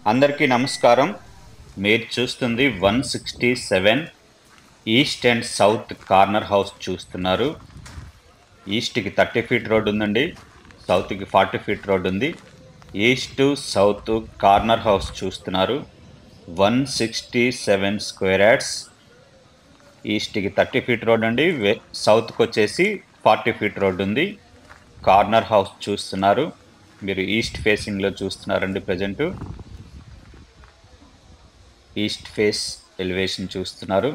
అందరికీ నమస్కారం. మీరు చూస్తుంది 167 east and south corner house చూస్తున్నారు. ఈస్ట్కి 30 ఫీట్ రోడ్ ఉందండి, సౌత్కి 40 ఫీట్ రోడ్ ఉంది. ఈస్ట్ సౌత్ కార్నర్ హౌస్ చూస్తున్నారు. 167 స్క్వేర్ యార్డ్స్. ఈస్ట్కి 30 ఫీట్ రోడ్ అండి, సౌత్కి వచ్చేసి 40 ఫీట్ రోడ్ ఉంది. కార్నర్ హౌస్ చూస్తున్నారు. మీరు ఈస్ట్ ఫేసింగ్లో చూస్తున్నారండి. ప్రజెంటు ఈస్ట్ ఫేస్ ఎలివేషన్ చూస్తున్నారు.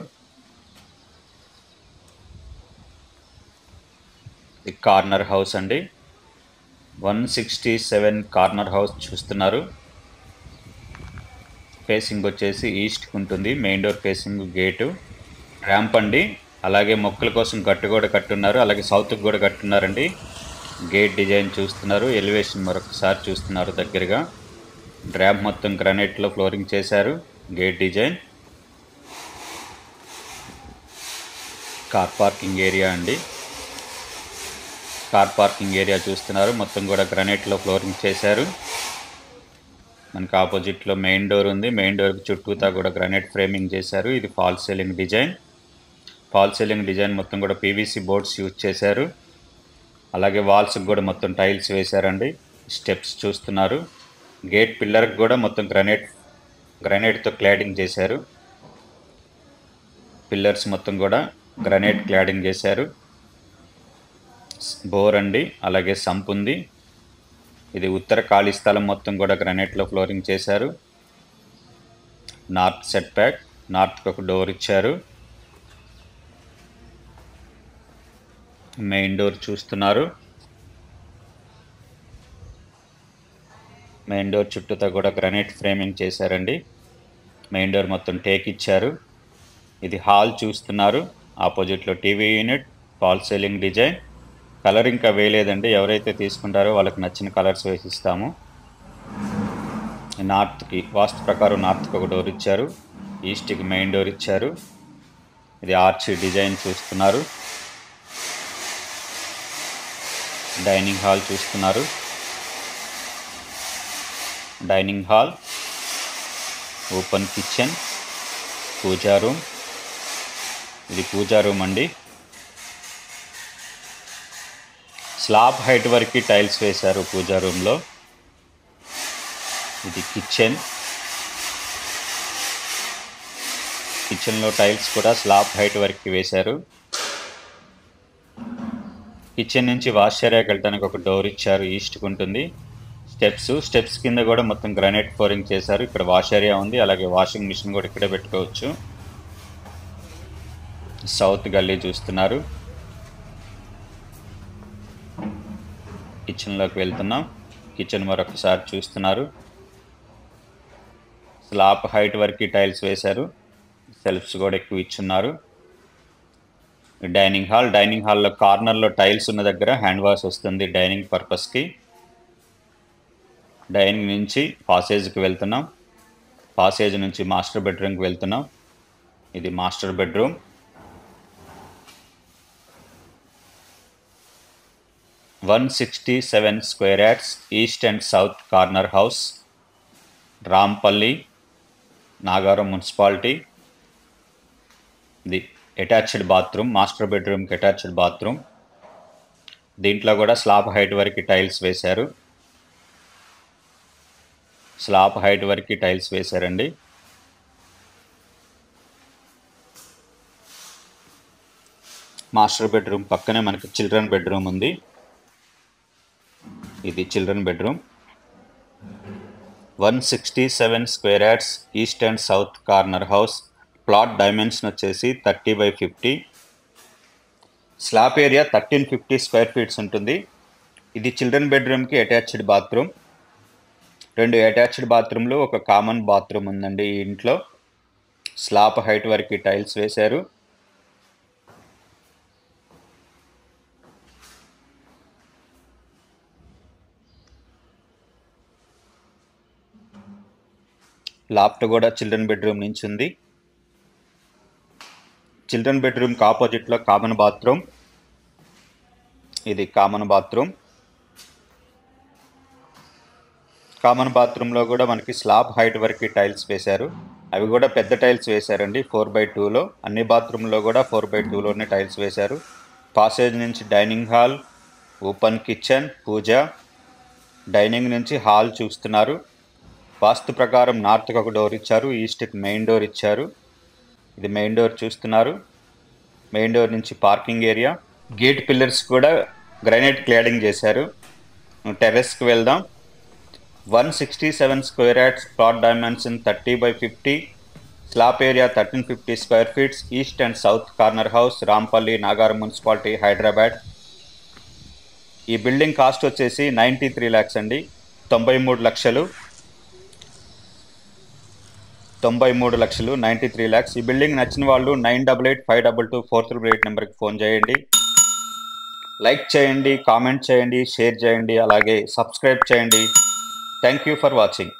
ఇది కార్నర్ హౌస్ అండి. 167 కార్నర్ హౌస్ చూస్తున్నారు. ఫేసింగ్ వచ్చేసి ఈస్ట్కి ఉంటుంది. Main door facing, gate, ramp అండి. అలాగే మొక్కల కోసం గట్టు కూడా కట్టున్నారు. అలాగే సౌత్కి కూడా కట్టున్నారండి. గేట్ డిజైన్ చూస్తున్నారు. ఎలివేషన్ మరొకసారి చూస్తున్నారు దగ్గరగా. ర్యాంప్ మొత్తం గ్రానైట్లో ఫ్లోరింగ్ చేశారు. Gate design, car parking area అండి. కార్ పార్కింగ్ ఏరియా చూస్తున్నారు. మొత్తం కూడా గ్రానైట్లో ఫ్లోరింగ్ చేశారు. మనకు ఆపోజిట్లో మెయిన్ డోర్ ఉంది. మెయిన్ డోర్కి చుట్టూతా కూడా గ్రానైట్ ఫ్రేమింగ్ చేశారు. ఇది fall ceiling design. Fall ceiling design మొత్తం కూడా పీవీసీ బోర్డ్స్ యూజ్ చేశారు. అలాగే వాల్స్కి కూడా మొత్తం టైల్స్ వేశారండి. స్టెప్స్ చూస్తున్నారు. గేట్ పిల్లర్కి కూడా మొత్తం గ్రానైట్తో క్లాడింగ్ చేశారు. పిల్లర్స్ మొత్తం కూడా గ్రానైట్ క్లాడింగ్ చేశారు. బోర్ అండి, అలాగే సంప్ ఉంది. ఇది ఉత్తర ఖాళీ స్థలం మొత్తం కూడా గ్రానైట్లో ఫ్లోరింగ్ చేశారు. నార్త్ సెట్ బ్యాక్, నార్త్కి ఒక డోర్ ఇచ్చారు. మెయిన్ డోర్ చూస్తున్నారు. మెయిన్ డోర్ చుట్టూతో కూడా గ్రానైట్ ఫ్రేమింగ్ చేశారండి. మెయిన్ డోర్ మొత్తం టేక్ ఇచ్చారు. ఇది హాల్ చూస్తున్నారు. ఆపోజిట్లో TV unit, fall ceiling design. Colour ఇంకా వేయలేదండి. ఎవరైతే తీసుకుంటారో వాళ్ళకి నచ్చిన కలర్స్ వేసిస్తాము. నార్త్కి వాస్తు ప్రకారం నార్త్కి ఒక డోర్ ఇచ్చారు. ఈస్ట్కి మెయిన్ డోర్ ఇచ్చారు. ఇది ఆర్చ్ డిజైన్ చూస్తున్నారు. డైనింగ్ హాల్ చూస్తున్నారు. డైనింగ్ హాల్, ఓపెన్ కిచెన్, పూజా రూమ్. ఇది పూజా రూమ్ అండి. స్లాబ్ హైట్ వరకు టైల్స్ వేశారు పూజా రూమ్లో. ఇది కిచెన్. కిచెన్లో టైల్స్ కూడా స్లాబ్ హైట్ వరకు వేశారు. కిచెన్ నుంచి వాష్ ఏరియాకి వెళ్ళడానికి ఒక డోర్ ఇచ్చారు. ఈస్ట్కి ఉంటుంది. స్టెప్స్ కింద కూడా మొత్తం గ్రానైట్ ఫ్లోరింగ్ చేశారు. ఇక్కడ వాష్ ఏరియా ఉంది. అలాగే వాషింగ్ మిషన్ కూడా ఇక్కడే పెట్టుకోవచ్చు. సౌత్ గల్లీ చూస్తున్నారు. కిచెన్లోకి వెళ్తున్నాం. కిచెన్ మరొకసారి చూస్తున్నారు. స్లాబ్ హైట్ వరకు టైల్స్ వేశారు. సెల్ఫ్స్ కూడా ఎక్కువ ఇచ్చున్నారు. Dining hall. డైనింగ్ హాల్లో కార్నర్లో టైల్స్ ఉన్న దగ్గర హ్యాండ్ వాష్ వస్తుంది డైనింగ్ పర్పస్కి. డైనింగ్ నుంచి పాసేజ్కి వెళ్తున్నాం. పాసేజ్ నుంచి మాస్టర్ బెడ్రూమ్కి వెళ్తున్నాం. ఇది master bedroom. One 167 square yards, east and south corner house, Rampalli, Nagaram municipality. ఇది అటాచ్డ్ బాత్రూమ్. మాస్టర్ బెడ్రూమ్కి అటాచ్డ్ బాత్రూమ్. దీంట్లో కూడా స్లాబ్ హైట్ వరకు టైల్స్ వేశారు. స్లాబ్ హైట్ వరకు టైల్స్ వేశారండి. మాస్టర్ బెడ్రూమ్ పక్కనే మనకి చిల్డ్రన్ బెడ్రూమ్ ఉంది. ఇది children bedroom. 167 square yards, east and south corner house. Plot dimension వచ్చేసి 30/50. స్లాబ్ ఏరియా 1350 స్క్వేర్ ఫీట్స్ ఉంటుంది. ఇది చిల్డ్రన్ బెడ్రూమ్కి అటాచ్డ్ బాత్రూమ్. 2 అటాచ్డ్ బాత్రూమ్లు, ఒక కామన్ బాత్రూమ్ ఉందండి ఈ ఇంట్లో. స్లాబ్ హైట్ వరకు టైల్స్ వేశారు. లాఫ్ట్ కూడా చిల్డ్రన్ బెడ్రూమ్ నుంచి ఉంది. చిల్డ్రన్ బెడ్రూమ్కి ఆపోజిట్లో కామన్ బాత్రూమ్. ఇది కామన్ బాత్రూమ్. కామన్ బాత్రూంలో కూడా మనకి స్లాబ్ హైట్ వరకు టైల్స్ వేశారు. అవి కూడా పెద్ద టైల్స్ వేశారండి 4x2లో. అన్ని బాత్రూంలో కూడా 4x2లోనే టైల్స్ వేశారు. పాసేజ్ నుంచి డైనింగ్ హాల్, ఓపెన్ కిచెన్, పూజ. డైనింగ్ నుంచి హాల్ చూస్తున్నారు. వాస్తు ప్రకారం నార్త్కి ఒక డోర్ ఇచ్చారు, ఈస్ట్కి మెయిన్ డోర్ ఇచ్చారు. ఇది మెయిన్ డోర్ చూస్తున్నారు. మెయిన్ డోర్ నుంచి పార్కింగ్ ఏరియా. గేట్ పిల్లర్స్ కూడా గ్రానైట్ క్లాడింగ్ చేశారు. టెర్రస్కి వెళ్దాం. 167 square yards, plot dimension 30x50, slab area 1350 square feets, east and south corner house, Rampalli, Nagaram municipality, Hyderabad. ఈ బిల్డింగ్ కాస్ట్ వచ్చేసి 93 lakhs అండి. 93 లక్షలు. 93 lakhs. ఈ బిల్డింగ్ నచ్చిన వాళ్ళు 9885224388 నెంబర్కి ఫోన్ చేయండి. లైక్ చేయండి, కామెంట్ చేయండి, షేర్ చేయండి, అలాగే సబ్స్క్రైబ్ చేయండి. Thank you for watching.